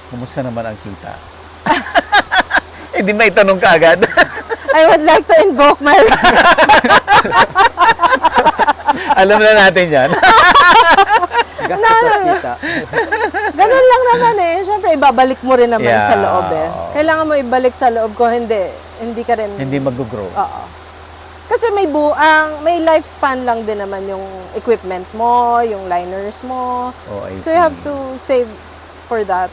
Kumusta naman ang kita? Hindi may tanong ka agad. I would like to invoke my Alam na natin yan. Gastos at kita. Ganun lang naman eh. Siyempre, ibabalik mo rin naman Yeah. sa loob eh. Kailangan mo ibalik sa loob ko, hindi ka rin... Hindi mag-grow. Oo. Kasi may lifespan lang din naman yung equipment mo, yung liners mo. Oh, I So you have see. to save for that.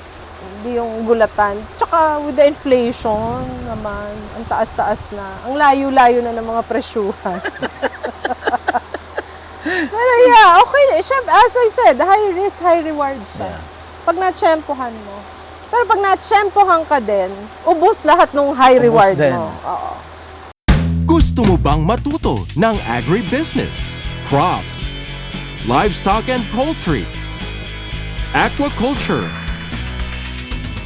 Hindi yung gulatan. Tsaka with the inflation naman, ang taas-taas na. Ang layo-layo na ng mga presyuhan. Pero yeah, okay na. Siyempre, as I said, high risk, high reward siya. Yeah. Pag na-tsempohan mo. Pero pag na-tsempohan ka din, ubos lahat ng high Ubos reward din. mo. Oo. Gusto mo bang matuto ng agribusiness, crops, livestock and poultry, aquaculture,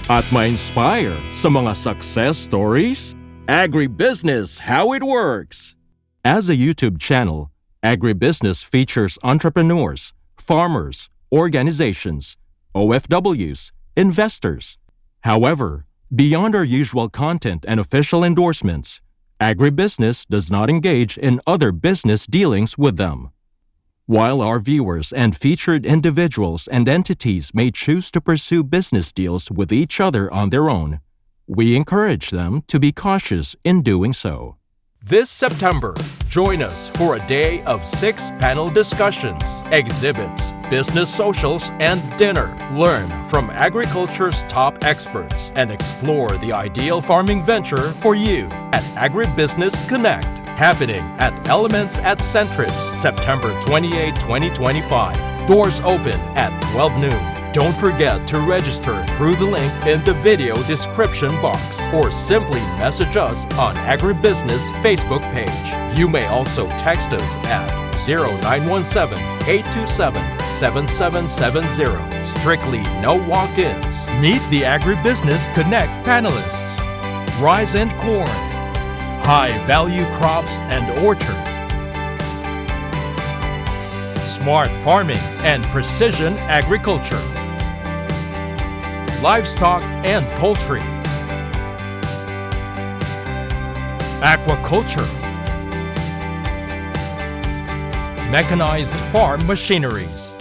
at ma-inspire sa mga success stories? Agribusiness, how it works! As a YouTube channel, Agribusiness features entrepreneurs, farmers, organizations, OFWs, investors. However, beyond our usual content and official endorsements, Agribusiness does not engage in other business dealings with them. While our viewers and featured individuals and entities may choose to pursue business deals with each other on their own, we encourage them to be cautious in doing so. This September, join us for a day of 6 panel discussions, exhibits, business socials, and dinner. Learn from agriculture's top experts and explore the ideal farming venture for you at Agribusiness Connect, happening at Elements at Centris, September 28, 2025. Doors open at 12 noon. Don't forget to register through the link in the video description box or simply message us on Agribusiness Facebook page. You may also text us at 0917-827-7770. Strictly no walk-ins. Meet the Agribusiness Connect panelists. Rice and corn, high-value crops and orchard, smart farming and precision agriculture, livestock and poultry, aquaculture, mechanized farm machineries.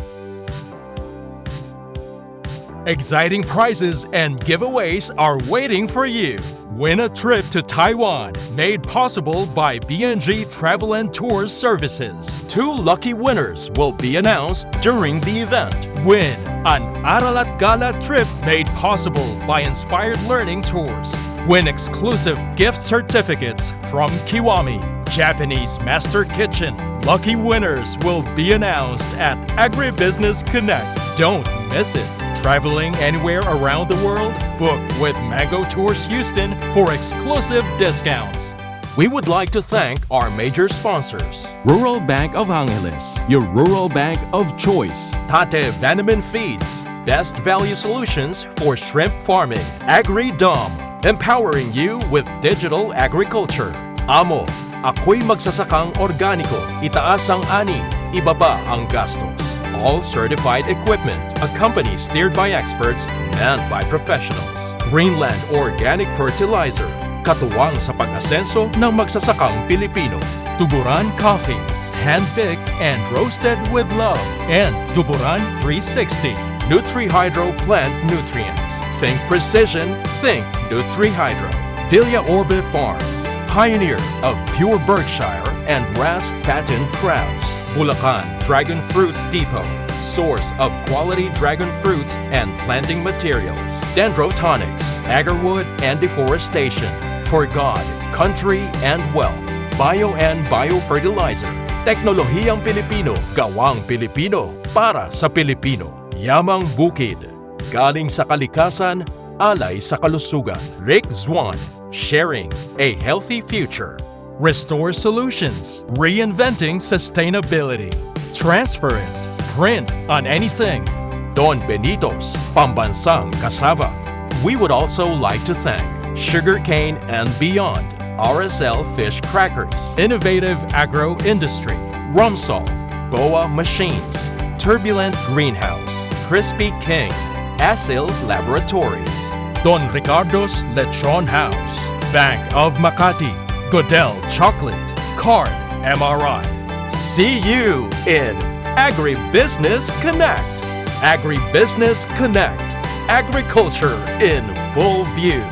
Exciting prizes and giveaways are waiting for you. Win a trip to Taiwan, made possible by BNG Travel and Tours Services. 2 lucky winners will be announced during the event. Win an Aralat Gala trip made possible by Inspired Learning Tours. Win exclusive gift certificates from Kiwami, Japanese Master Kitchen. Lucky winners will be announced at Agribusiness Connect. Don't miss it. Traveling anywhere around the world? Book with Mango Tours Houston for exclusive discounts. We would like to thank our major sponsors: Rural Bank of Angeles, your rural bank of choice; Tate Bannerman Feeds, best value solutions for shrimp farming; AgriDom, empowering you with digital agriculture; Amo, ako'y magsasakang organiko, itaas ang ani, ibaba ang gastos. All certified equipment, a company steered by experts, manned by professionals. Greenland Organic Fertilizer, katuwang sa pag-asenso ng magsasakang Pilipino. Tuburan Coffee, hand-picked and roasted with love. And Tuburan 360, Nutri-Hydro Plant Nutrients. Think precision, think Nutri-Hydro. Villa Orbe Farms, pioneer of pure Berkshire and grass-fattened crabs. Bulacan Dragon Fruit Depot, source of quality dragon fruits and planting materials. Dendrotonics, agarwood and deforestation. For God, country and wealth. Bio and Biofertilizer. Teknolohiyang Pilipino, gawang Pilipino, para sa Pilipino. Yamang Bukid, galing sa kalikasan, alay sa kalusugan. Rick Zwan, sharing a healthy future. Restore Solutions, reinventing sustainability. Transfer it, print on anything. Don Benitos, pambansang cassava. We would also like to thank Sugarcane and Beyond, RSL Fish Crackers, Innovative Agro Industry, Rumsol, Boa Machines, Turbulent Greenhouse, Crispy King, Asil Laboratories, Don Ricardo's Lechon House, Bank of Makati, Godel Chocolate, Card MRI. See you in Agribusiness Connect. Agribusiness Connect. Agriculture in full view.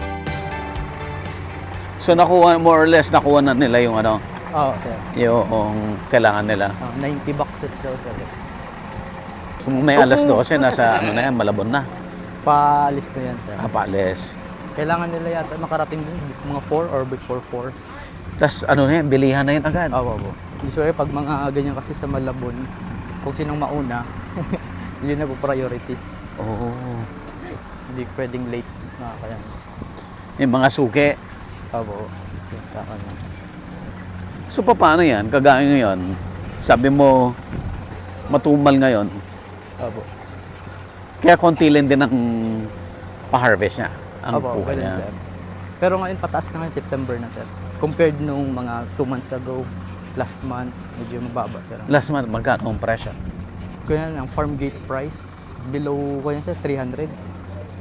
So nakuha, more or less, nakuha na nila yung ano, Oo, sir. yung kailangan nila. 90 boxes daw, sir. So may alas 12, nasa ano na yan, Malabon na. Paalis na yan, sir. Apales. Kailangan nila yata makarating din mga 4 or before 4. Tapos ano na yan, bilihan na yan agad. Oo. Usually, pag mga ganyan kasi sa Malabon, kung sinong mauna, yun na po priority. Oo. Hindi pwedeng late na kaya. Yung mga suke. Oo. Yun sa ano. So paano yan? Kagaya ngayon, sabi mo, matumal ngayon. Oo. Kaya konti lang din ang pa-harvest niya. Ang Opo, kuha ganun, niya. sir. Pero ngayon, pataas na ngayon, September na, sir. Compared nung mga 2 months ago, last month, medyo mababa, sir. Last month, magkano ang presyo? Kaya ang farm gate price, below ko yan, sir, 300.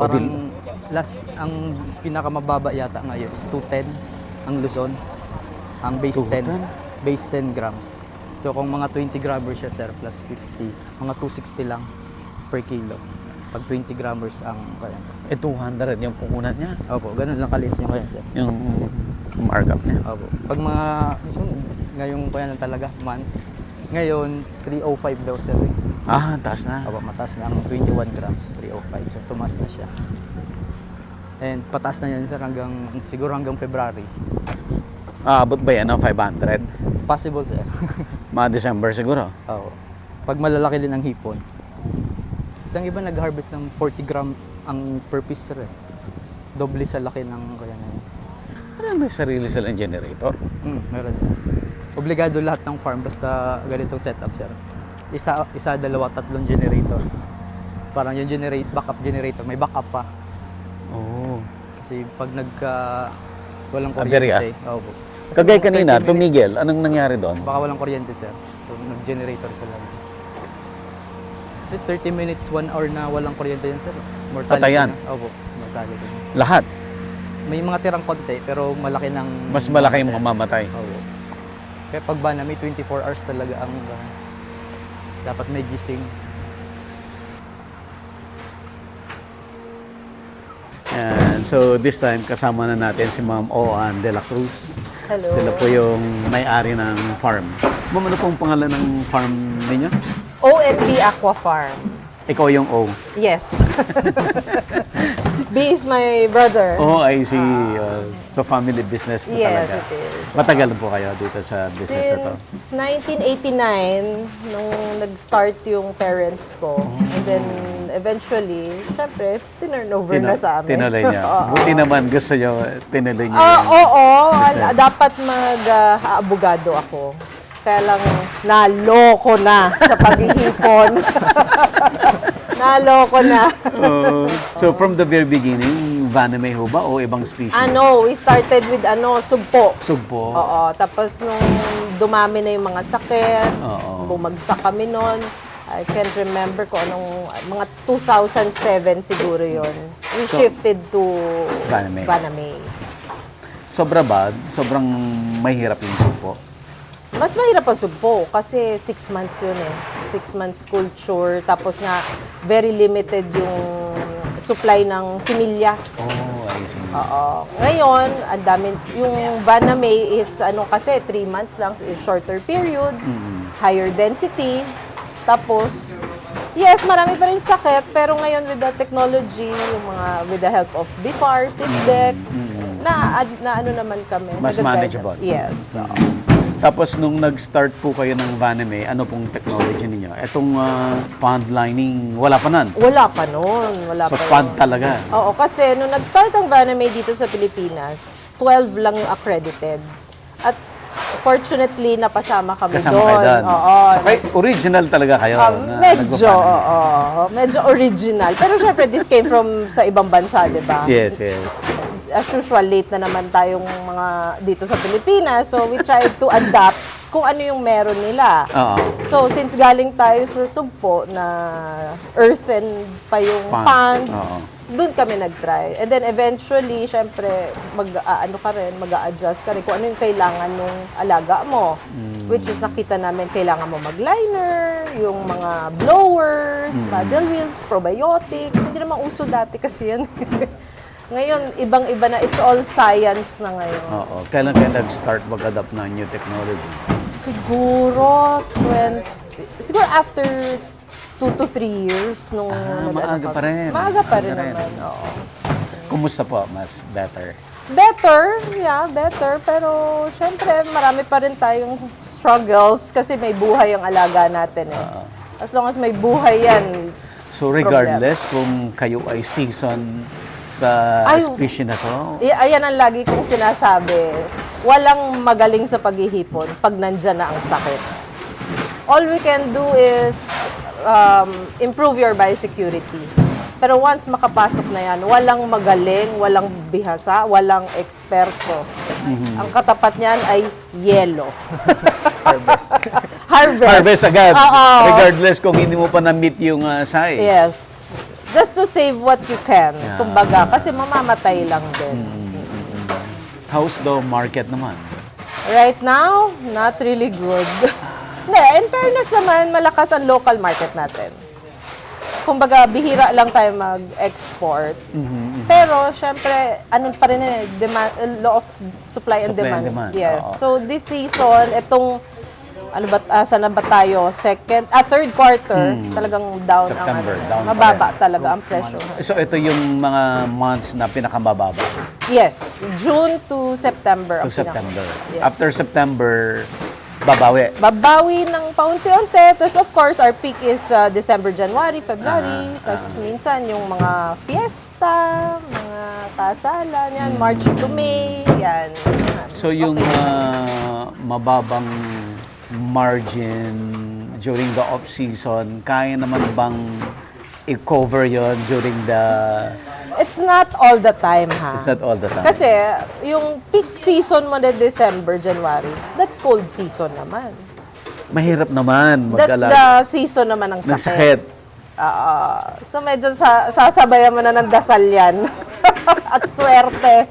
Parang last, ang pinakamababa yata ngayon is 210 ang Luzon. Ang base 10. 210? Base 10 grams. So kung mga 20 grammers siya, sir, plus 50, mga 260 lang per kilo. Pag 20 grammers ang kaya. 200 yung puhunan niya. Opo, ganun lang kaliit niya kaya, sir. Yung markup niya. Opo. Pag mga, ngayong kaya na talaga, months, ngayon, 305 daw, sir. Taas na. Opo, mataas na ang 21 grams, 305. So, tumaas na siya. And pataas na yan, sir, hanggang, siguro hanggang February. Abot ba yan ng 500? Possible, sir. Mga December siguro. Oo. Pag malalaki din ang hipon. Isang iba nag-harvest ng 40 gram ang per piece, sir. Doble sa laki ng kaya na yun. Parang may sarili silang generator. Meron. Obligado lahat ng farm basta ganitong setup, sir. Isa, dalawa, tatlong generator. Parang yung backup generator, may backup pa. Oo. Kasi pag walang Aberya. kuryente. Opo. Kasi Kagaya kung kanina, 30 minutes, tumigil. Anong nangyari doon? Baka walang kuryente, sir. So, nag-generator sila. Kasi 30 minutes, 1 hour na walang kuryente yan, sir. Mortality Patayan. na. Opo, mortality. Lahat. May mga tirang konti, pero malaki ng... Mas malaki yung mamamatay. Oo. Kaya pag ba na may 24 hours talaga ang dapat may gising. And so this time, kasama na natin si Ma'am Oan de la Cruz. Hello. Sila po yung may-ari ng farm. Ma'am, ano pong pangalan ng farm ninyo? ONB Aqua Farm. Ikaw yung O. Yes. B is my brother. Oh, I see. So family business po Yes, talaga. it is. Matagal na po kayo dito sa business na to? Since 1989, nung nag-start yung parents ko. And then, eventually, syempre, tinurnover na sa amin. Tinuloy niya. Oo. Buti naman gusto niyo, tinuloy niya. Oo, business. dapat mag-abogado ako. Kaya lang, naloko na sa paghihipon. Naloko na. So from the very beginning, Vaname ho ba o ibang species? We started with sugpo. Sugpo. Oo, tapos nung dumami na yung mga sakit, Oo. bumagsak kami noon. I can't remember kung anong, mga 2007 siguro yon. We So, shifted to Vaname. Vaname. Sobrang mahirap yung sugpo. Mas mahirap ang sugpo kasi 6 months yun eh. 6 months culture, tapos nga very limited yung supply ng similya. Oh, I see. Oo. Ngayon, ang dami, yung Vaname is kasi 3 months lang, is shorter period, higher density. Tapos, yes, marami pa rin sakit, pero ngayon with the technology, yung with the help of BIFAR, SIDDEC, na ano naman kami. Mas nag-guide. manageable. Yes. Tapos nung nag-start po kayo ng Vaname, ano pong technology ninyo? Etong pond lining, wala pa nun? Wala pa noon. Wala So pa pond nun. talaga. Oo, kasi nung nag-start ang Vaname dito sa Pilipinas, 12 lang yung accredited. At fortunately, napasama kami Kasama doon. kayo doon. Oo. So original talaga kayo. na Medyo, nagpa-Vaname. oo. Medyo original. Pero syempre, this came from sa ibang bansa, di ba? Yes, yes. As usual, late na naman tayong mga dito sa Pilipinas. So, we tried to adapt kung ano yung meron nila. Oo. So, since galing tayo sa sugpo na earthen pa yung pan, Oo. doon kami nag-try. And then eventually, syempre, mag-a-adjust ka rin kung ano yung kailangan ng alaga mo. Which is nakita namin, kailangan mo mag-liner, yung mga blowers, paddle wheels, probiotics. Hindi naman uso dati kasi yan. Ngayon, ibang-iba na. It's all science na ngayon. Oo. Kailan kayo nag-start mag-adapt ng new technologies? Siguro after 2 to 3 years nung maaga pa rin. Maaga pa rin Maaga rin. naman, oo. Kumusta po? Mas better? Better. Pero, syempre, marami pa rin tayong struggles kasi may buhay ang alaga natin eh. As long as may buhay yan, So regardless kung kayo ay season sa species na to, ayan ang lagi kong sinasabi. Walang magaling sa paghihipon pag nandyan na ang sakit. All we can do is improve your biosecurity. Pero once makapasok na yan, walang magaling, walang bihasa, walang eksperto. Ang katapat niyan ay yelo. Harvest. harvest agad. Oo. Regardless kung hindi mo pa na-meet yung size. Yes. Just to save what you can. Kumbaga, kasi mamamatay lang din. How's the market naman? Right now, not really good. Hindi, in fairness naman, malakas ang local market natin. Kumbaga, bihira lang tayo mag-export. Pero, syempre, ano pa rin law of supply and Supply and demand. demand, Yes. oo. So, this season, itong, saan na ba tayo? Third quarter, talagang down September, ang down pa mababa rin. talaga ang presyo. So ito yung mga months na pinakamababa Yes. June to September. to ang pinaka- September. Yes. After September, babawi. Babawi ng paunti-unti. Tapos of course, our peak is December, January, February. Tapos minsan yung mga fiesta, mga kasalan, yan, March to May, yan. So yung mababang margin during the off-season, kaya naman bang i-cover yon during the... It's not all the time, ha? It's not all the time. Kasi yung peak season mo na December, January, that's cold season naman. Mahirap naman That's mag-alaga the season naman ng ng sakit. sakit. So medyo sasabayan mo na ng dasal yan. At swerte.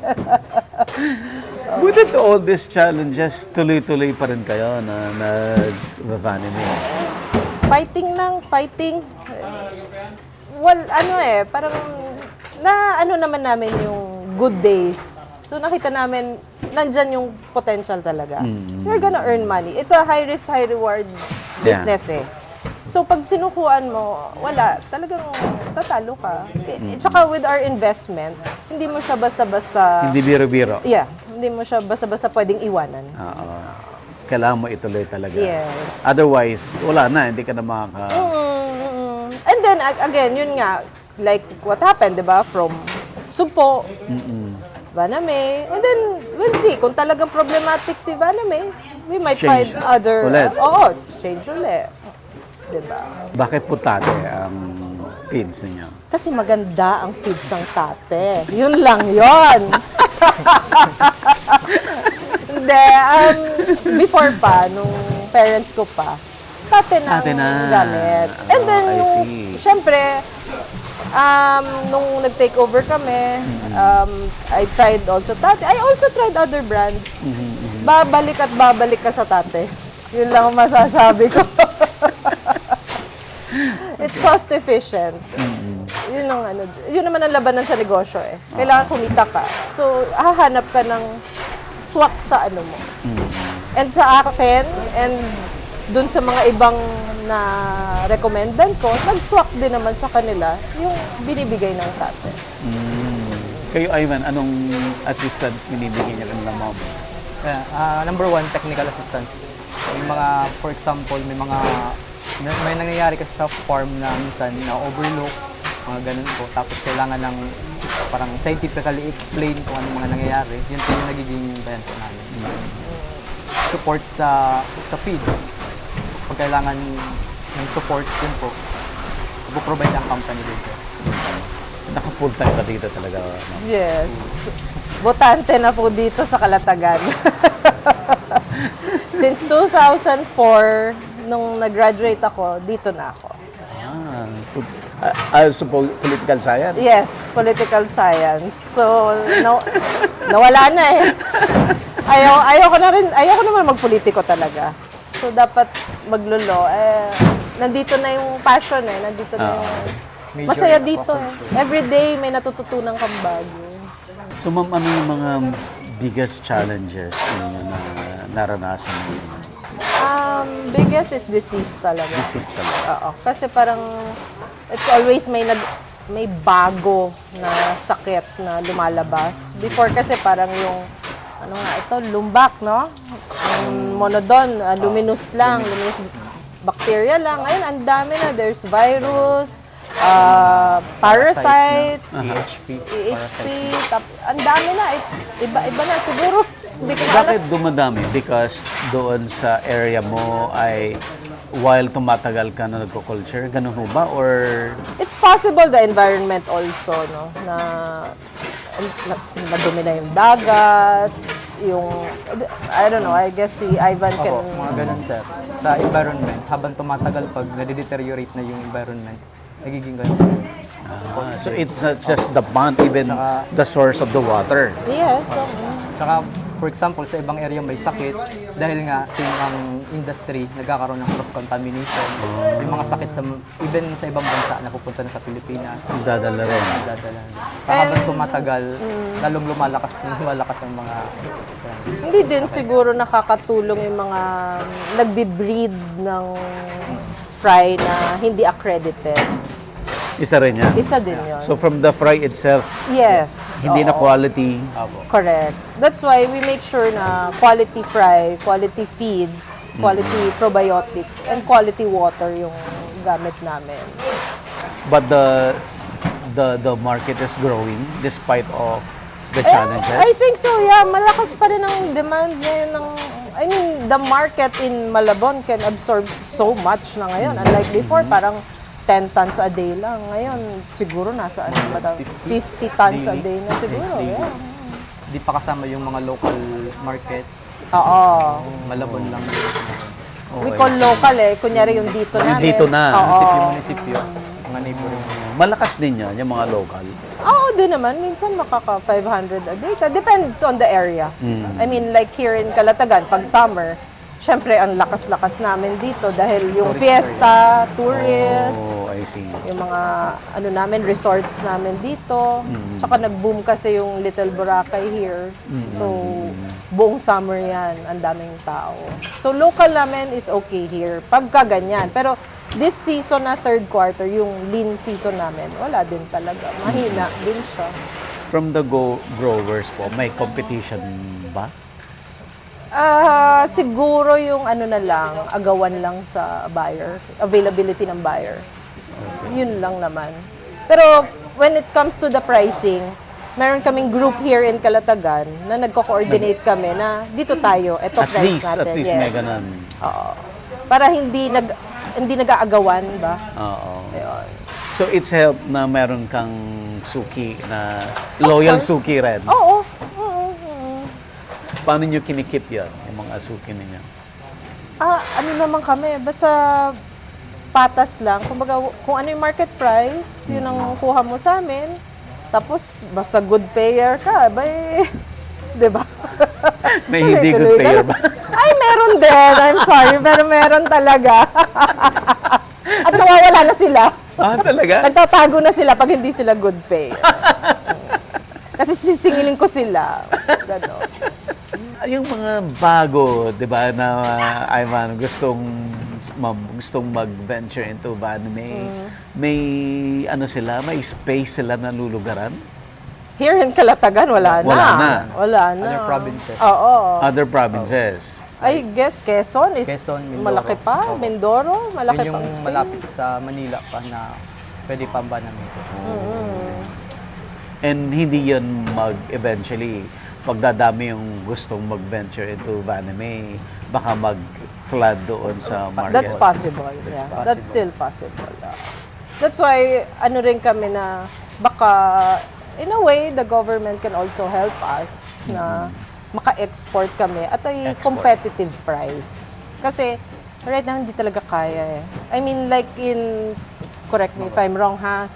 With it, all these challenges, tuloy-tuloy pa rin kayo na nag-vanity. Fighting. Parang naman namin yung good days. So nakita namin, nandyan yung potential talaga. You're gonna earn money. It's a high risk, high reward business eh. So pag sinukuan mo, wala, talagang tatalo ka. Tsaka with our investment, hindi mo siya basta-basta... Hindi biro-biro. Yeah, hindi mo siya basta-basta pwedeng iwanan. Oo. Kailangan mo ituloy talaga. Yes. Otherwise, wala na, hindi ka na makaka... And then, again, yun nga, like what happened, di ba? From Sugpo, Vaname, and then we'll see. Kung talagang problematic si Vaname, we might Change find other... ulit. Oo, change ulit. Di ba? Bakit putate ang feeds niyo? Kasi maganda ang feeds ng tate. Yun lang yun. Hindi, before pa, nung parents ko pa, tate na Tate na. gamit. And then, I nung, see. syempre, nung nag-take over kami, I tried also tate. I also tried other brands. Babalik at babalik ka sa tate. Yun lang ang masasabi ko. It's cost efficient. Yun naman ang labanan sa negosyo eh. Kailangan kumita ka. So, hahanap ka ng swak sa ano mo. And sa akin, and dun sa mga ibang na recommended ko, nag-swak din naman sa kanila yung binibigay ng tate. Kayo, Ivan, anong assistance binibigay niya kanila mom? Number one, technical assistance. Yung mga, for example, may nangyayari kasi sa farm na minsan na overlook, mga ganun po. Tapos kailangan ng parang scientifically explain kung ano mga nangyayari. Yun po yung nagiging bayan po namin. Support sa feeds. Pag kailangan ng support, yun po. Provide ang company dito. Naka-full time ka dito talaga. No? Yes. Botante na po dito sa Kalatagan. Si Since 2004, nung nag-graduate ako, dito na ako. I suppose political science. Yes, political science. So, nawala na eh. Ayoko naman magpolitiko talaga. So, dapat maglulo. Nandito na yung passion eh. Nandito na yung... Major Masaya na dito eh. Every day may natututunan kang bago. So ma'am, ano yung mga biggest challenges ninyo na naranasan ninyo? Biggest is disease talaga. Disease talaga. Oo. Kasi parang it's always may bago na sakit na lumalabas. Before kasi parang yung lumbak, no? Yung monodon, luminous bacteria lang. Ngayon, ang dami na. There's virus, parasites, EHP, ang dami na. It's iba na. Siguro, hindi ko na Bakit dumadami? Because doon sa area mo ay while tumatagal ka na nagko-culture, ganun ho ba? Or It's possible the environment also, no? Na madumi na yung dagat, I don't know, I guess si Ivan can... Opo, mga ganun sir. Sa environment, habang tumatagal pag nade-deteriorate na yung environment, nagiging ganun. so it's not just the pond, even Tsaka- the source of the water. Yes, so, Tsaka, for example, sa ibang area may sakit, dahil nga same ang industry, nagkakaroon ng cross-contamination. Yung mga sakit even sa ibang bansa na pupunta na sa Pilipinas, Dadala rin. dadala. Habang tumatagal, lalong lumalakas ang mga... hindi din siguro nakakatulong yung mga nagbi-breed ng fry na hindi accredited. Isa rin yan. Isa din yun. So from the fry itself, Yes. hindi na oo. quality. Correct. That's why we make sure na quality fry, quality feeds, quality probiotics, and quality water yung gamit namin. But the market is growing despite of the challenges. I think so, yeah. Malakas pa rin ang demand ngayon the market in Malabon can absorb so much na ngayon. Unlike before, parang 10 tons a day lang. Ngayon, siguro nasa 50 tons a day na siguro. Yeah. Di pa kasama yung mga local market, Oo. Malabon lang yun. We call local eh. Kunyari yung dito namin. Dito na. Oo. Munisipyo, mga neighboring. Malakas din yan, yung mga local. Oo, din naman. Minsan makaka 500 a day ka. Depends on the area. I mean, like here in Calatagan, pag summer, syempre, ang lakas-lakas namin dito dahil yung fiesta, tourists, Oh, I see. yung mga resorts namin dito. Tsaka nag-boom kasi yung Little Boracay here. So, buong summer yan, ang daming tao. So, local namin is okay here, pagka ganyan. Pero this season na third quarter, yung lean season namin, wala din talaga. Mahina din siya. From the growers po, may competition ba? Siguro yung na lang, agawan lang sa buyer, availability ng buyer. Yun lang naman. Pero when it comes to the pricing, meron kaming group here in Calatagan na nagko-coordinate kami na dito tayo, eto price natin. At least may ganun. Oo. Para hindi nag-aagawan ba? Oo. Ayun. So it's help na meron kang suki na loyal course. suki rin. Oo. Paano nyo kinikip yan, yung mga suki ninyo? Naman kami, basta patas lang. Kumbaga, kung ano yung market price, yun ang kuha mo sa amin. Tapos, basta good payer ka, di ba? May hindi good payer ba? Ay, meron din. I'm sorry, pero meron talaga. At nawawala na sila. Talaga? Nagtatago na sila pag hindi sila good payer. Kasi sisingilin ko sila. Ganon. Yung mga bago, di ba, na Ivan, gustong mag-venture into Vanime, may may space sila na lulugaran? Here in Calatagan, wala na. Wala na. Wala na. Other provinces. Oo. Other provinces? I guess Quezon is Quezon, Mindoro. malaki pa. Mindoro, malaki Yun pa. yung malapit sa Manila pa na pwede pa ba namin. And hindi yun eventually, pagdadami yung gustong mag-venture into Vanime, baka mag-flood doon sa market. That's possible. Yeah. That's still possible. That's why, rin kami na baka, in a way, the government can also help us na maka-export kami at a Export. competitive price. Kasi right now hindi talaga kaya eh. I mean like correct me if I'm wrong ha,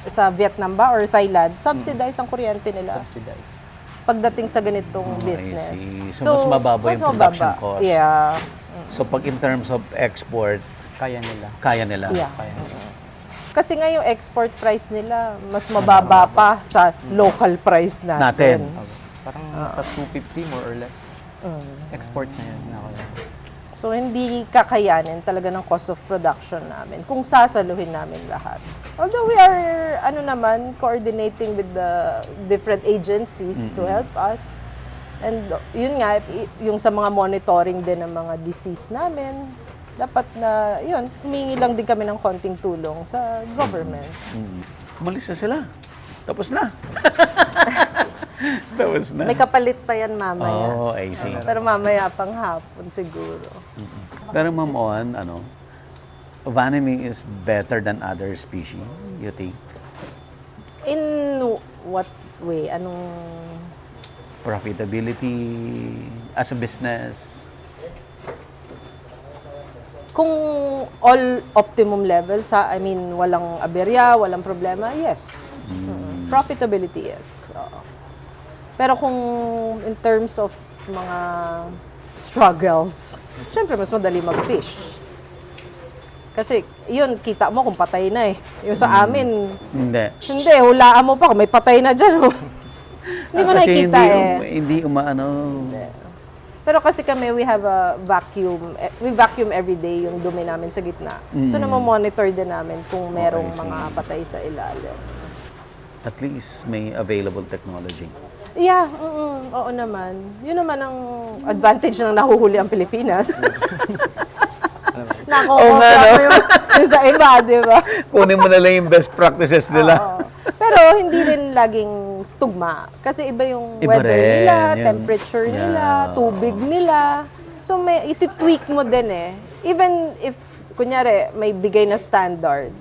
sa Vietnam ba or Thailand, subsidize ang kuryente nila Subsidize. pagdating sa ganitong I business. see. So, mas mababa yung production cost. Yeah. So pag in terms of export, Kaya nila. kaya nila. Yeah. Kaya nila. Kasi nga yung export price nila, mas mababa pa sa local price natin. Natin. Parang nasa 250 more or less. Export na yun. So, hindi kakayanin talaga ng cost of production namin kung sasaluhin namin lahat. Although we are, coordinating with the different agencies to help us. And yun nga, yung sa mga monitoring din ng mga disease namin, dapat na, yun, humingi lang din kami ng konting tulong sa government. Umalis na sila. Tapos na. Tapos na. May kapalit pa yan mamaya. Oh, I see. Pero mamaya pang hapon siguro. Pero Ma'am On, Vanamay is better than other species, you think? In what way? Anong... Profitability as a business? Kung all optimum level walang aberya, walang problema, yes. Profitability, yes. Oo. Pero kung in terms of mga struggles, syempre mas madali mag-fish. Kasi yun, kita mo kung patay na eh. Yung sa amin, Hindi. hulaan mo pa kung may patay na dyan. Hindi mo Kasi nakikita hindi umaano. Pero kasi kami, we have a vacuum. We vacuum every day yung dumi namin sa gitna. So, namamonitor din namin kung merong I see. mga patay sa ilalim. At least may available technology. Yeah, oo naman. Yun naman ang advantage ng nahuhuli ang Pilipinas. Oo nga, no? yung sa iba, di ba? Kunin mo na lang yung best practices nila. Oo. Pero hindi rin laging tugma. Kasi iba yung Iba weather rin, nila, yun. temperature nila, Yeah. tubig nila. So may iti-tweak mo din eh. Even if, kunyari, may bigay na standard,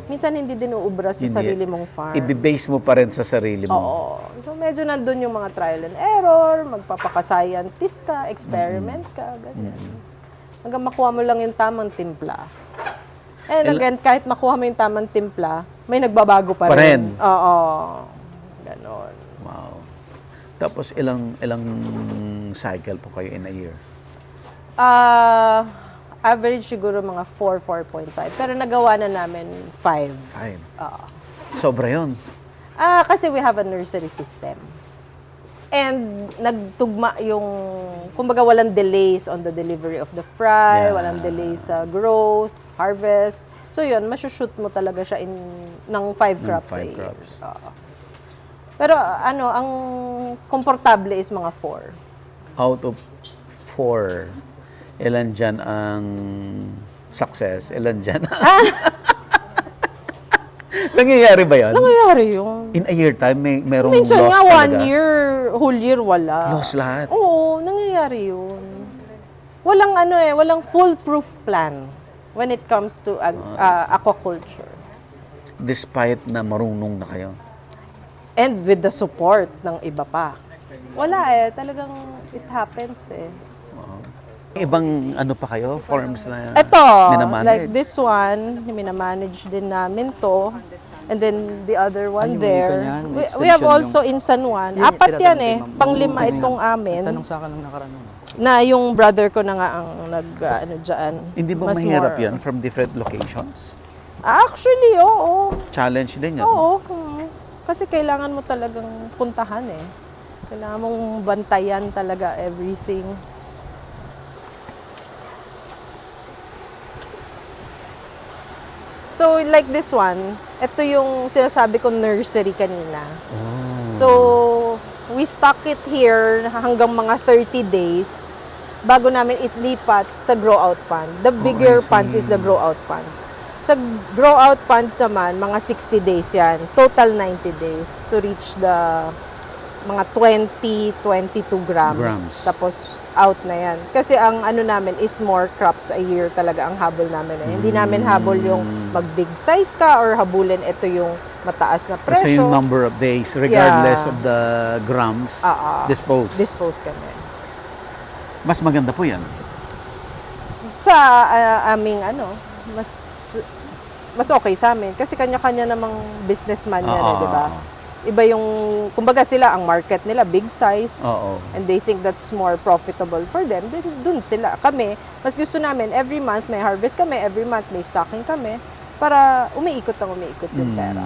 minsan hindi din uubra sa Hindi. sarili mong farm. I-base mo pa rin sa sarili mo. Oo. So medyo nandun yung mga trial and error, magpapaka-scientist ka, experiment ka, ganyan. Hanggang makuha mo lang yung tamang timpla. And again, kahit makuha mo yung tamang timpla, may nagbabago pa rin. Oo. Ganon. Wow. Tapos ilang cycle po kayo in a year? Average siguro mga 4.5. Pero nagawa na namin 5. 5. Sobra yun. Kasi we have a nursery system. And nagtugma yung, kumbaga walang delays on the delivery of the fry, Yeah. walang delays sa growth, harvest. So yun, masushoot mo talaga siya ng 5 crops a 5 year. crops. Oo. Pero ang komportable is mga 4. Out of 4, ilan dyan ang success? Ilan dyan? Nangyayari ba yan? Nangyayari yun. In a year time, merong Minsan loss nga, talaga? 1 year, whole year, wala. Loss lahat? Oo, nangyayari yun. Walang foolproof plan when it comes to aquaculture. Despite na marunong na kayo? And with the support ng iba pa. Wala talagang it happens eh. Ibang pa kayo? Forms na Ito, minamanage? like this one, minamanage din namin to. And then the other one yung there. ganyan, may We have extension also in San Juan. Yung 4 yan pinatay eh. kay Ma'am. Pang-5 Oo, itong amin. Tanong sa akin lang nakaraan. Na yung brother ko na nga ang dyan. Hindi ba Mas mahirap more. yan from different locations? Actually, oo. Challenge din yan. Oo. Kasi kailangan mo talagang puntahan eh. Kailangan mong bantayan talaga everything. So, like this one, ito yung sinasabi ko nursery kanina. So, we stock it here hanggang mga 30 days bago namin itlipat sa grow-out pond. The bigger ponds is the grow-out ponds. Sa grow-out ponds naman, mga 60 days yan. Total 90 days to reach the mga 20-22 grams. Tapos, out na yan. Kasi ang namin is more crops a year talaga ang habol namin. Hindi namin habol yung mag-big size ka or habulin ito yung mataas na Kasi presyo, yung number of days, regardless Yeah. of the grams, dispose kami. Mas maganda po yan. Sa aming mas okay sa amin kasi kanya-kanya namang businessman yan, Oo. di ba? Iba yung, kumbaga sila, ang market nila, big size. Oo. And they think that's more profitable for them. Then, dun sila. Kami, mas gusto namin, every month may harvest kami, every month may stocking kami, para umiikot yung pera.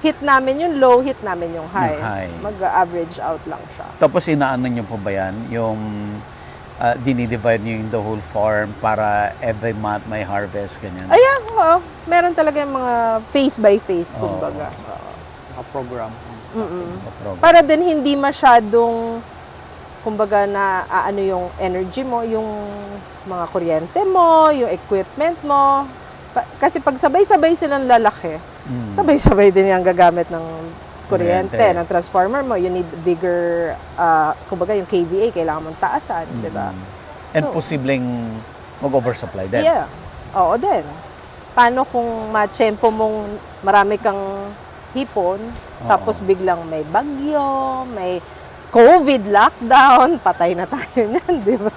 Hit namin yung low, hit namin yung high. Yung high. Mag-average out lang siya. Tapos inaano nyo po ba yan? Yung dinidivide nyo yung the whole farm para every month may harvest, ganyan? Ayan, oo. Meron talaga yung mga face by face, kumbaga. Program. Para din hindi masyadong, kumbaga na ano yung energy mo, yung mga kuryente mo, yung equipment mo. Kasi pag sabay-sabay silang lalaki, sabay-sabay din yung gagamit ng kuryente, Kuryente. ng transformer mo. You need bigger, kumbaga yung KVA, kailangan mong taasan, di ba? And So, posibleng mag-oversupply din. Yeah. Oo din. Paano kung ma-tsempo mong marami kang hipon, tapos biglang may bagyo, may COVID lockdown, patay na tayo niyan, di ba?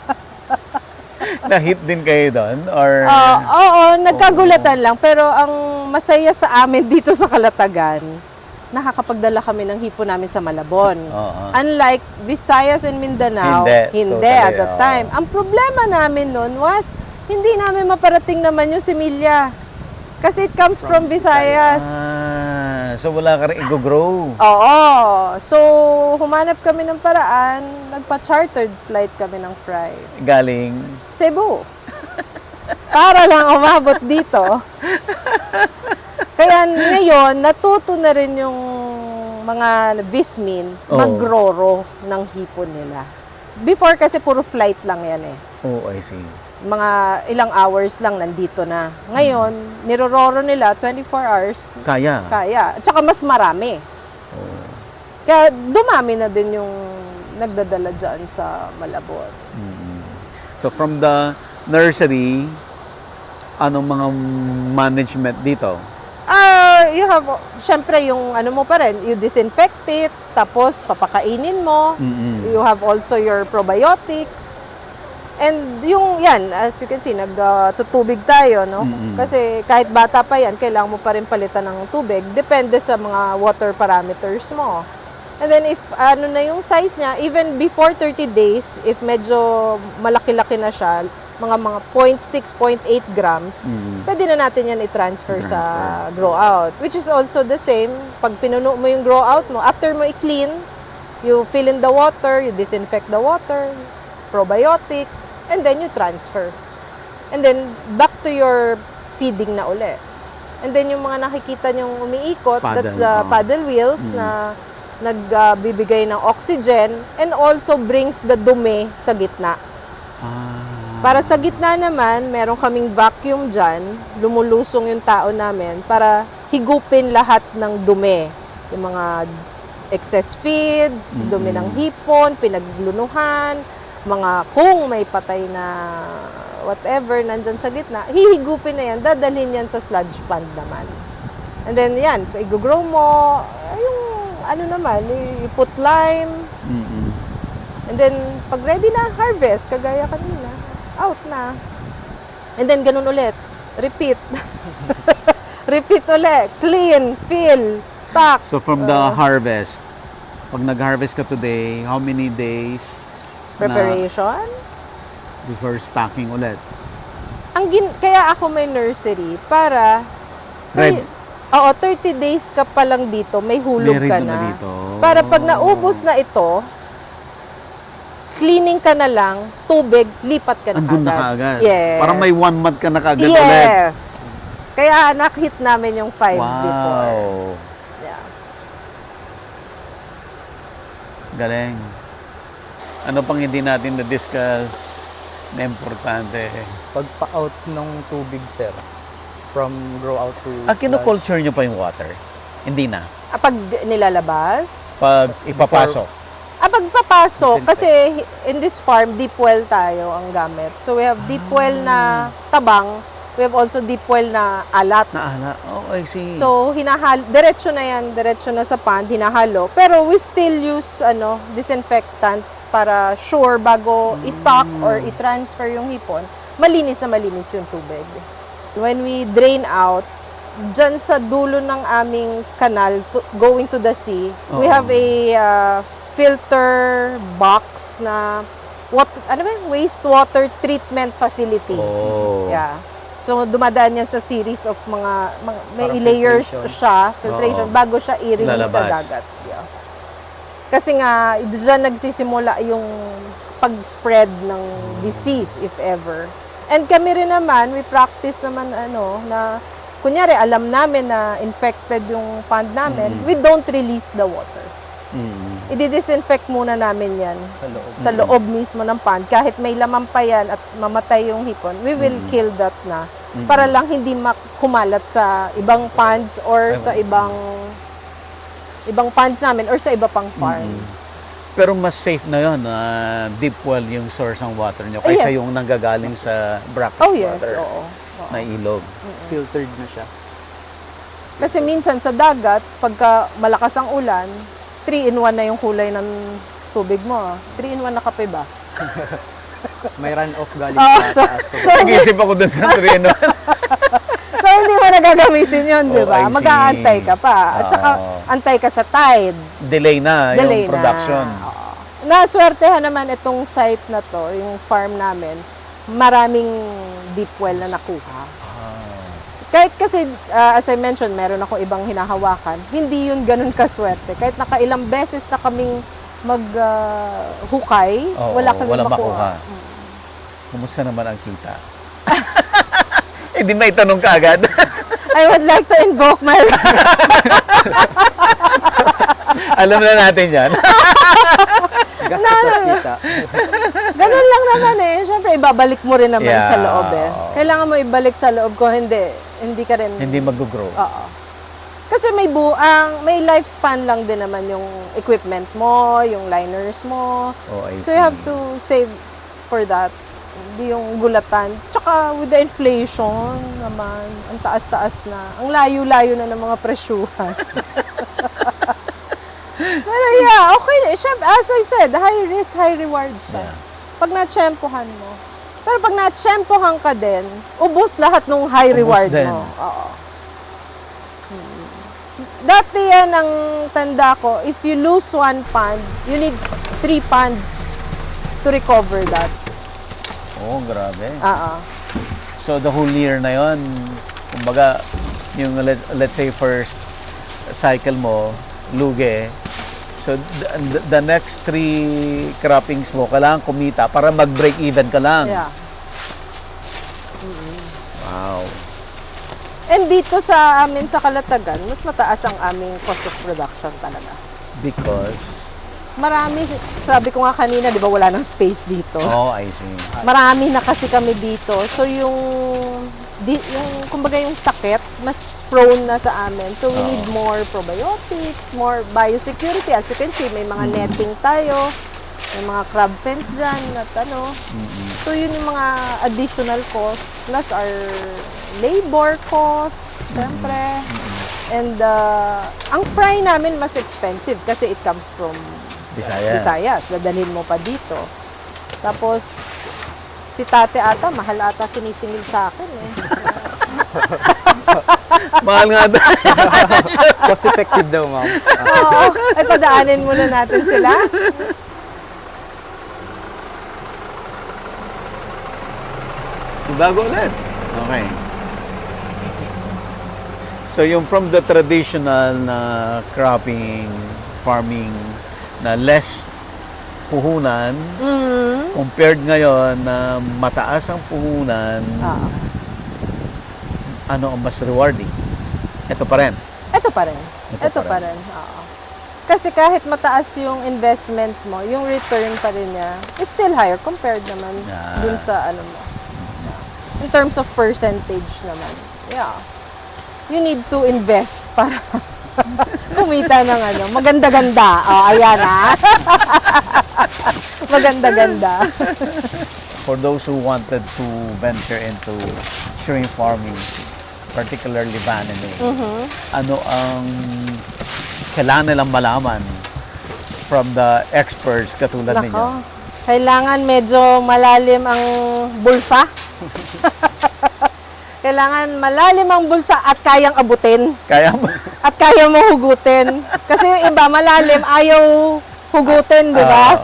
Na-hit din kayo doon? Or... Oo, nagkagulatan lang. Pero ang masaya sa amin dito sa Kalatagan, nakakapagdala kami ng hipon namin sa Malabon. Unlike Visayas and Mindanao, hindi totally, at that time. Ang problema namin noon was, hindi namin maparating naman yung similya. Kasi it comes from Visayas. So wala ka rin i-grow. Oo. So, humanap kami ng paraan, nagpa-chartered flight kami ng fry. Galing. Cebu. Para lang umabot dito. Kaya ngayon, natuto na rin yung mga Vismin magroro ng hipon nila. Before kasi puro flight lang yan eh. Oh, I see. Mga ilang hours lang nandito na. Ngayon, nirororo nila 24 hours. Kaya. At saka mas marami. Kaya dumami na din yung nagdadala dyan sa Malabon. So from the nursery, anong mga management dito? You have, syempre yung ano mo pa rin, you disinfect it, tapos papakainin mo. You have also your probiotics. And yung yan, as you can see, nagtutubig tayo, no? Kasi kahit bata pa yan, kailangan mo pa rin palitan ng tubig. Depende sa mga water parameters mo. And then if ano na yung size niya, even before 30 days, if medyo malaki-laki na siya, mga 0.6, 0.8 grams, pwede na natin yan i-transfer sa grow out. Which is also the same, pag pinuno mo yung grow out mo, after mo i-clean, you fill in the water, you disinfect the water, probiotics, and then you transfer. And then, back to your feeding na uli. And then, yung mga nakikita nyong umiikot, that's the paddle wheels na nagbibigay ng oxygen and also brings the dumi sa gitna. Para sa gitna naman, meron kaming vacuum dyan, lumulusong yung tao namin para higupin lahat ng dumi. Yung mga excess feeds, dumi ng hipon, pinaglunuhan, mga kung may patay na whatever nandyan sa gitna, hihigupin na yan, dadalhin yan sa sludge pond naman. And then yan, i-grow mo, yung ano naman, you put lime, and then pag ready na, harvest, kagaya kanina, out na. And then ganun ulit, repeat. Repeat ulit, clean, fill, stock. So from the harvest, pag nag-harvest ka today, how many days Preparation? before stocking ulit? Kaya ako may nursery para Red. 30 days ka pa lang dito, may hulog May ka red na. dito. Para pag naubos na ito, cleaning ka na lang, tubig, lipat ka na Andun na kaagad. kaagad. Yes. Parang may 1 month ka na kaagad ulit. Yes. Kaya nakahit namin yung 5 before. Wow. Yeah. Galing. Ano pang hindi natin na-discuss na importante? Pagpa-out ng tubig, sir, from grow out to Kino-culture nyo pa yung water? Hindi na. Pag nilalabas? Pag ipapasok. Pagpapasok, kasi in this farm, deep well tayo ang gamit. So we have deep well na tabang, We have also deep well na alat. Naala. Oh, I see. So, diretso na yan, diretso na sa pond, hinahalo. Pero we still use disinfectants para sure bago i-stock or i-transfer yung hipon, malinis na malinis yung tubig. When we drain out, dyan sa dulo ng aming canal going to the sea, we have a filter box na wastewater treatment facility. Oh. Yeah. So, dumadaan yan sa series of may Parang layers filtration. siya, filtration, Oo. bago siya i-release sa Lalabas. dagat. Yeah. Kasi nga, dyan nagsisimula yung pag-spread ng disease, if ever. And kami rin naman, we practice naman na, kunyari, alam namin na infected yung pond namin, we don't release the water. I-disinfect muna namin yan Sa loob. sa loob mismo ng pond. Kahit may laman pa yan at mamatay yung hipon, we will kill that na. Para lang hindi kumalat sa ibang ponds or sa ibang ponds namin or sa iba pang farms. Pero mas safe na yun, deep well yung source ng water nyo kaysa Yes. yung nanggagaling sa brackish Oh yes, water oo. na ilog. Filtered na siya. Kasi minsan sa dagat, pagka malakas ang ulan, 3-in-1 na yung kulay ng tubig mo. 3-in-1 na kape ba? May run-off galing Oh, sa taas. Nag-iisip ako dun sa treno. So, hindi mo nagagamitin yun, di Oh, ba? I see. Mag-aantay ka pa. At saka, Oo. antay ka sa tide. Delay na Delay yung production. na. Oo. Naswertehan naman itong site na to, yung farm namin, maraming deep well na nakuha. Kahit kasi, as I mentioned, meron ako ibang hinahawakan, hindi yun ganun kaswerte. Kahit nakailang beses na kaming mag-hukay, Oo, wala kaming walang makuha. Kumusta naman ang kita? Hindi may tanong ka agad. I would like to invoke my Alam na natin yan. Gastos at kita. Ganun lang naman eh. Siyempre, ibabalik mo rin naman Yeah. sa loob eh. Kailangan mo ibalik sa loob ko, hindi ka rin... Hindi mag-grow. Oo. Kasi may lifespan lang din naman yung equipment mo, yung liners mo. Oh, I So you have to save for that. Hindi yung gulatan. Tsaka with the inflation naman, ang taas-taas na. Ang layo-layo na ng mga presyuhan. Pero yeah, okay na. Siyempre, as I said, high risk, high reward siya. Yeah. Pag na-tsempohan mo. Pero pag na-tsempohan ka din, ubos lahat ng high Ubos reward din. mo. Oo. Dati yan ang tanda ko, if you lose one pond, you need 3 ponds to recover that. Oh, grabe. Oo. So the whole year na yon, kumbaga, yung let's say first cycle mo, luge, so the next 3 croppings mo, kailangan kumita para mag-break even ka lang. Yeah. Wow. And dito sa amin sa Kalatagan, mas mataas ang aming cost of production talaga. Because, Marami, sabi ko nga kanina, di ba wala nang space dito. oh, I see. Marami na kasi kami dito. So yung kumbaga yung sakit, mas prone na sa amin. So we need more probiotics, more biosecurity. As you can see, may mga netting tayo, may mga crab fence dyan, at ano. So yun yung mga additional costs, plus our labor costs, syempre. And ang fry namin mas expensive kasi it comes from Visayas. Dadalhin mo pa dito. Tapos, si tate ata, mahal ata sinisingil sa akin eh. Mahal nga daw. Cost effective daw, ma'am. Oo. Ay, padaanin muna natin sila. Bago ulit. Okay. So yung from the traditional na cropping, farming na less puhunan, compared ngayon na mataas ang puhunan, Oo. ano ang mas rewarding? Ito pa rin. Ito pa rin. Ito Ito pa pa rin. Oo. Kasi kahit mataas yung investment mo, yung return pa rin niya is still higher compared naman Yeah. dun sa ano mo. In terms of percentage naman. Yeah. You need to invest para kumita ng ano, maganda-ganda. Oh, ayan ah. Maganda-ganda. for those who wanted to venture into shrimp farming, particularly Vaname, ano ang kailangan nilang malaman from the experts katulad ninyo? Nako, kailangan medyo malalim ang bulsa. Kailangan malalim ang bulsa at kayang abutin. Kaya mo? At kaya mo hugutin. Kasi yung iba, malalim, ayaw hugutin, di ba?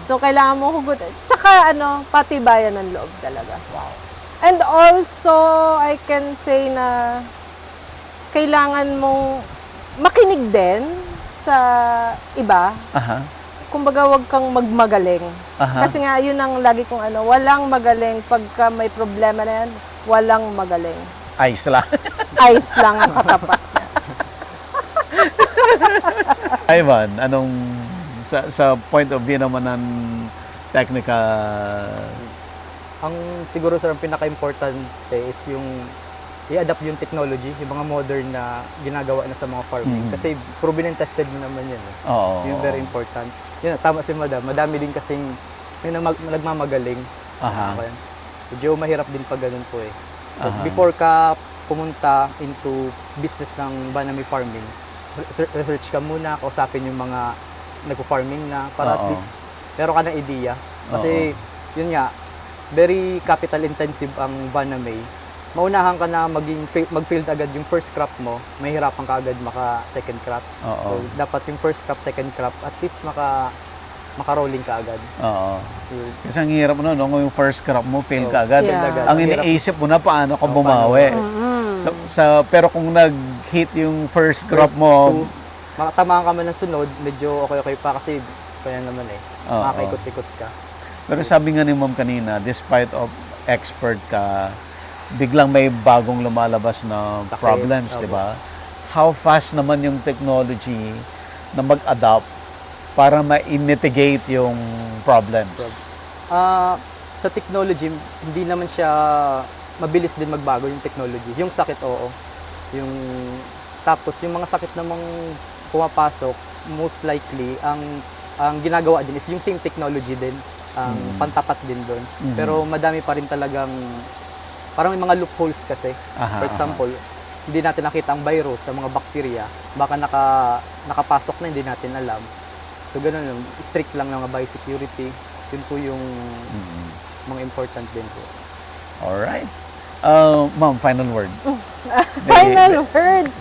So, kailangan mo hugutin. Tsaka, patibayan ng loob talaga. Wow. And also, I can say na kailangan mong makinig din sa iba. Aha. Kumbaga, wag kang magmagaling. Aha. Kasi nga, yun ang lagi kong walang magaling pagka may problema na yan, walang magaling. Ice lang. Ice lang ang katapat. Ivan, anong sa point of view naman ng technical? Ang siguro sir, ang pinaka-importante is yung i-adapt yung technology, yung mga modern na ginagawa na sa mga farming. Kasi proven and tested mo naman yan. Oo. Yung very important. Yun, tama si Madam. Madami din kasing may nagmamagaling. Aha. Medyo mahirap din pag ganun po eh. So, before ka pumunta into business ng Vaname farming, research ka muna, kausapin yung mga nagpo-farming na para at least meron ka ng idea. Kasi yun nga, very capital intensive ang Vaname. Maunahan ka na mag-field agad yung first crop mo, mahirapan ka agad maka second crop. So dapat yung first crop, second crop, at least maka-rolling ka agad. Oo. Kasi ang hirap nun, kung yung first crop mo, fail ka agad. Yeah. Ang iniisip mo na paano ka bumawi. Pero kung nag-hit yung first crop mo, makatamaan ka man ng sunod, medyo okay pa kasi kaya naman makakaikot-ikot ka. Pero sabi nga ni Ma'am kanina, despite of expert ka, biglang may bagong lumalabas na Sakit. problems, di ba? How fast naman yung technology na mag-adapt para ma-mitigate yung problems? Sa technology, hindi naman siya mabilis din magbago yung technology. Yung sakit, oo. Tapos yung mga sakit namang pumapasok, most likely, ang ginagawa din is yung same technology din. Pantapat din doon. Pero madami pa rin talagang, parang may mga loopholes kasi. For example, hindi natin nakita ang virus sa mga bakterya. Baka nakapasok na, hindi natin alam. So ganun lang, strict lang ng mga biosecurity. Yun po yung mga important din po. Alright. Ma'am, final word. Final word.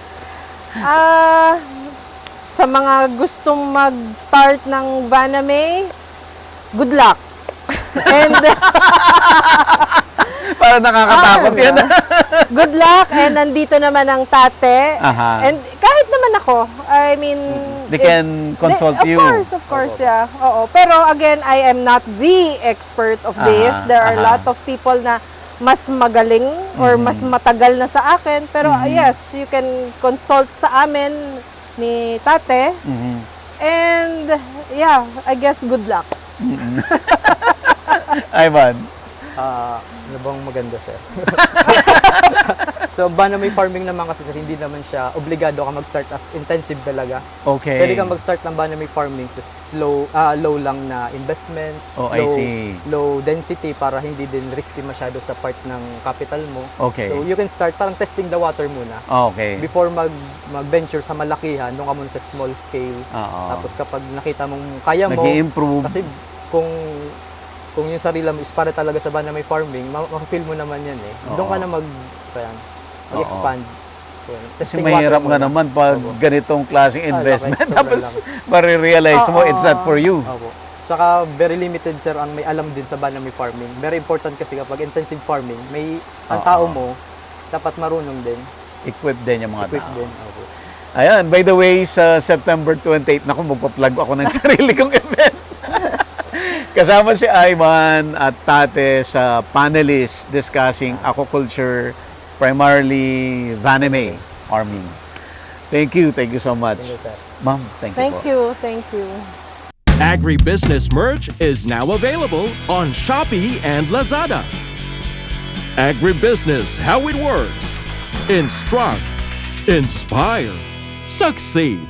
Sa mga gustong mag-start ng Vaname, good luck. And Para nakakatakot yan. good luck, and nandito naman ang tate. Aha. And kahit naman ako, I mean, They can consult you. Of course, yeah. Oo. Pero again, I am not the expert of this. There are a lot of people na mas magaling or mas matagal na sa akin. Pero yes, you can consult sa amin ni tate. And yeah, I guess good luck. Ivan. Ano bang maganda, sir? So, Vaname farming naman kasi, sir, hindi naman siya obligado ka mag-start as intensive talaga. Okay. Pwede kang mag-start ng Vaname farming sa low lang na investment, I see. low density para hindi din risky masyado sa part ng capital mo. Okay. So, you can start parang testing the water muna. Okay. Before mag-venture sa malakihan, doon ka muna sa small scale. Tapos kapag nakita mong kaya mo, Nag-i-improve. kasi kung yung sarili mo is para talaga sa Vaname farming, ma-feel mo naman yan eh. Doon ka na mag-expand. So, Kasi testing mahirap water nga muna. naman pag Opo. ganitong klaseng investment. Sobrang Tapos laki. marirealize mo it's not for you. Opo. Tsaka very limited, sir, ang may alam din sa Vaname farming. Very important kasi kapag intensive farming, ang tao mo dapat marunong din. Equip din yung mga Equip tao. din. Opo. Ayan, by the way, sa September 28, naku, magpa-plug ako ng sarili kong event. Kasama si Ivan at Tate sa panelists discussing aquaculture, primarily Vaname farming. Thank you so much. Thank you, sir. Ma'am, thank you po. Thank you. Agribusiness merch is now available on Shopee and Lazada. Agribusiness, how it works. Instruct, inspire, succeed.